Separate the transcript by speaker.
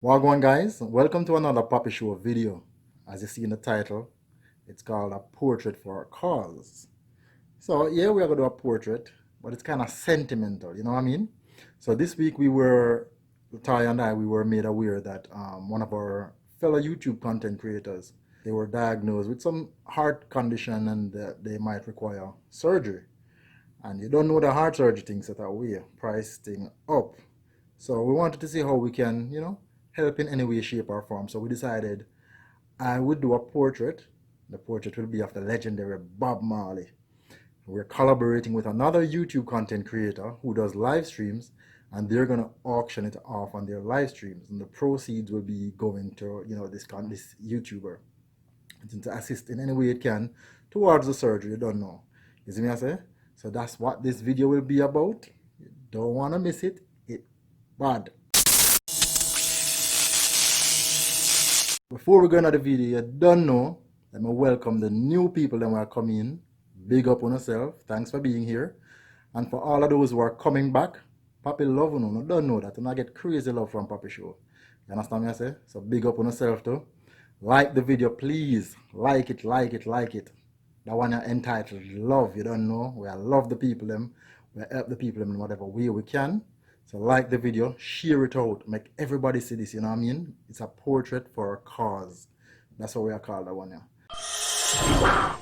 Speaker 1: Welcome guys, welcome to another Poppy Show video. As you see in the title, it's called A Portrait for a Cause. So yeah, we are going to do a portrait, but it's kind of sentimental, you know what I mean? So this week Ty and I, we were made aware that one of our fellow YouTube content creators, they were diagnosed with some heart condition and they might require surgery. And you don't know the heart surgery things that are way, price thing up. So we wanted to see how we can, help in any way, shape, or form. So we decided I would do a portrait. The portrait will be of the legendary Bob Marley. We're collaborating with another YouTube content creator who does live streams, and they're gonna auction it off on their live streams, and the proceeds will be going to this YouTuber to assist in any way it can towards the surgery. You don't know. You see me I say? So that's what this video will be about. You don't wanna miss it. It bad. Before we go into the video, you don't know, let me welcome the new people that are coming in. Big up on yourself. Thanks for being here. And for all of those who are coming back, Poppy love you. No, don't know that. And I get crazy love from Poppy Show. You understand me I say? So big up on yourself too. Like the video, please. Like it, like it, like it. That one you're entitled Love. You don't know. We love the people them. We help the people them in whatever way we can. So like the video, share it out, make everybody see this, you know what I mean? It's a portrait for a cause. That's what we are called that one, yeah.